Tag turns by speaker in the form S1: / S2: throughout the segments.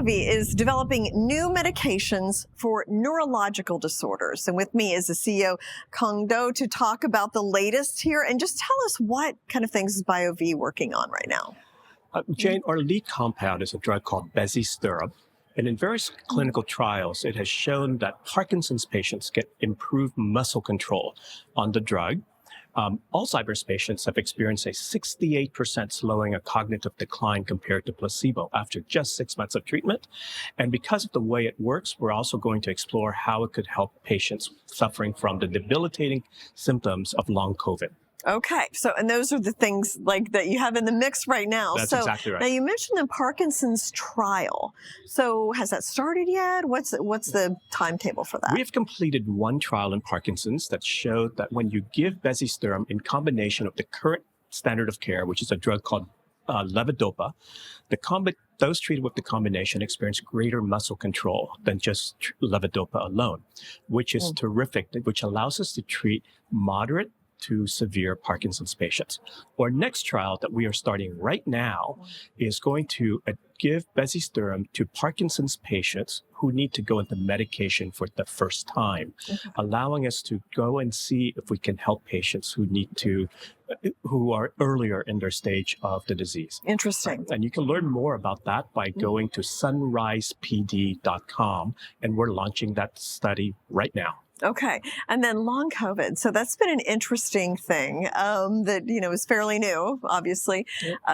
S1: Biovie is developing new medications for neurological disorders. And with me is the CEO, Cuong to talk about the latest here. And just tell us what kind of things is Biovie working on right now?
S2: Jane, our lead compound is a drug called bezisterim. And in various clinical trials, it has shown that Parkinson's patients get improved muscle control on the drug. Alzheimer's patients have experienced a 68% slowing of cognitive decline compared to placebo after just 6 months of treatment. And because of the way it works, we're also going to explore how it could help patients suffering from the debilitating symptoms of long COVID.
S1: Okay. So, and those are the things like that you have in the mix right now.
S2: That's exactly right.
S1: Now you mentioned the Parkinson's trial. So has that started yet? What's the timetable for that?
S2: We have completed one trial in Parkinson's that showed that when you give bezisterim in combination with the current standard of care, which is a drug called levodopa, those treated with the combination experience greater muscle control than just levodopa alone, which is terrific, which allows us to treat moderate to severe Parkinson's patients. Our next trial that we are starting right now is going to give bezisterim to Parkinson's patients who need to go into medication for the first time, allowing us to go and see if we can help patients who are earlier in their stage of the disease.
S1: Interesting.
S2: And you can learn more about that by going to sunrisepd.com, and we're launching that study right now.
S1: Okay. And then long COVID. So that's been an interesting thing that, is fairly new, obviously.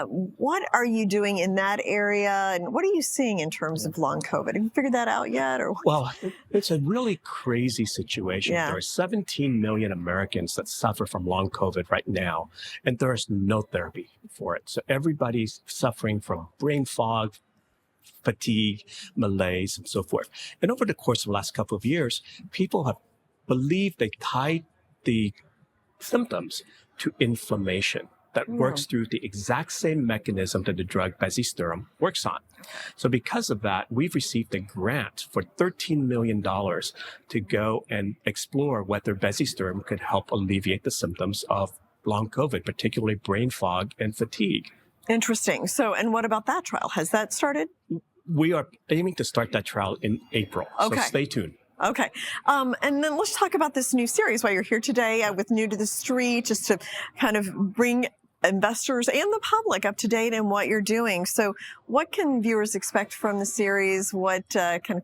S1: What are you doing in that area? And what are you seeing in terms of long COVID? Have you figured that out yet?
S2: Well, it's a really crazy situation.
S1: Yeah.
S2: There are 17 million Americans that suffer from long COVID right now, and there is no therapy for it. So everybody's suffering from brain fog, fatigue, malaise, and so forth. And over the course of the last couple of years, people have believed they tied the symptoms to inflammation that works through the exact same mechanism that the drug bezisterim works on. So because of that, we've received a grant for $13 million to go and explore whether bezisterim could help alleviate the symptoms of long COVID, particularly brain fog and fatigue.
S1: Interesting. So, and what about that trial? Has that started?
S2: We are aiming to start that trial in April.
S1: Okay.
S2: So stay tuned.
S1: Okay. And then let's talk about this new series while you're here today with New to the Street, just to kind of bring investors and the public up to date in what you're doing. So what can viewers expect from the series? What kind of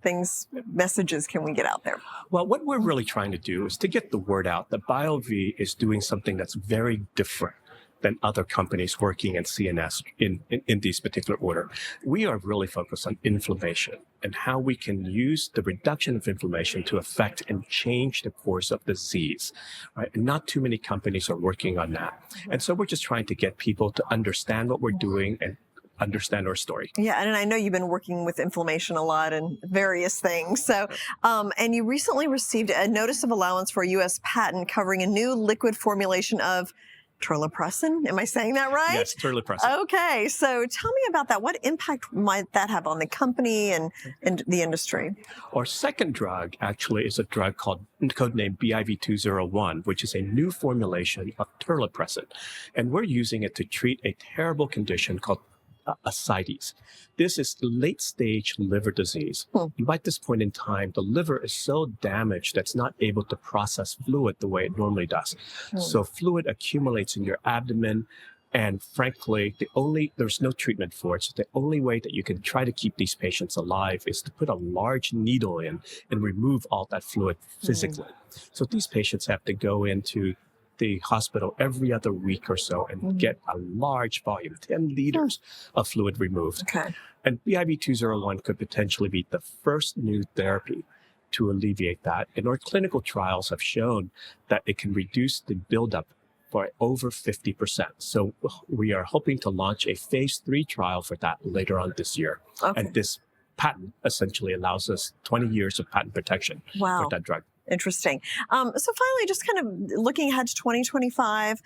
S1: messages can we get out there?
S2: Well, what we're really trying to do is to get the word out that Biovie is doing something that's very different than other companies working in CNS in these particular order. We are really focused on inflammation and how we can use the reduction of inflammation to affect and change the course of disease, right? And not too many companies are working on that. And so we're just trying to get people to understand what we're doing and understand our story.
S1: Yeah, and I know you've been working with inflammation a lot and various things. So, and you recently received a notice of allowance for a U.S. patent covering a new liquid formulation of terlipressin. Am I saying that right?
S2: Yes, terlipressin.
S1: Okay, so tell me about that. What impact might that have on the company and the industry?
S2: Our second drug actually is a drug called codenamed Biovie-201, which is a new formulation of terlipressin. And we're using it to treat a terrible condition called ascites. This is late-stage liver disease. And by this point in time, the liver is so damaged that it's not able to process fluid the way it normally does. So fluid accumulates in your abdomen, and frankly, there's no treatment for it. So the only way that you can try to keep these patients alive is to put a large needle in and remove all that fluid physically. So these patients have to go into the hospital every other week or so and get a large volume, 10 liters of fluid removed.
S1: Okay.
S2: And Biovie-201 could potentially be the first new therapy to alleviate that. And our clinical trials have shown that it can reduce the buildup by over 50%. So we are hoping to launch a phase 3 trial for that later on this year.
S1: Okay.
S2: And this patent essentially allows us 20 years of patent protection for that drug.
S1: Interesting. So finally, just kind of looking ahead to 2025,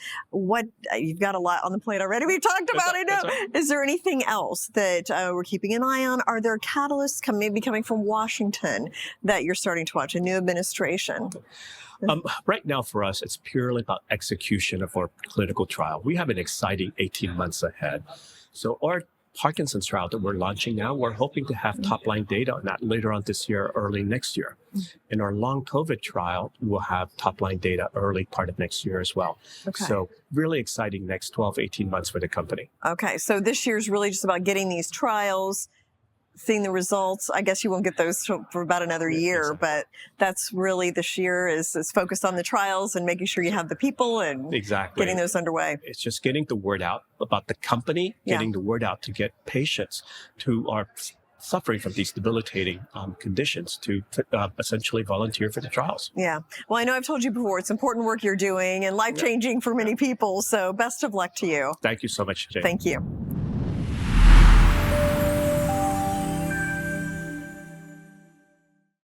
S1: you've got a lot on the plate already. We talked about it.
S2: Right.
S1: Is there anything else that we're keeping an eye on? Are there catalysts maybe coming from Washington that you're starting to watch, a new administration?
S2: Right now for us, it's purely about execution of our clinical trial. We have an exciting 18 months ahead. So our Parkinson's trial that we're launching now. We're hoping to have top-line data on that later on this year, early next year. In our long COVID trial, we'll have top-line data early part of next year as well.
S1: Okay.
S2: So really exciting next 12, 18 months for the company.
S1: Okay, so this year's really just about getting these trials, seeing the results. I guess you won't get those for about another year,
S2: Exactly.
S1: but that's really this year is focused on the trials and making sure you have the people and
S2: Exactly.
S1: getting those underway.
S2: It's just getting the word out about the company, getting the word out to get patients who are suffering from these debilitating conditions to essentially volunteer for the trials.
S1: Yeah. Well, I know I've told you before, it's important work you're doing and life-changing for many people. So best of luck to you.
S2: Thank you so much, Jane.
S1: Thank you.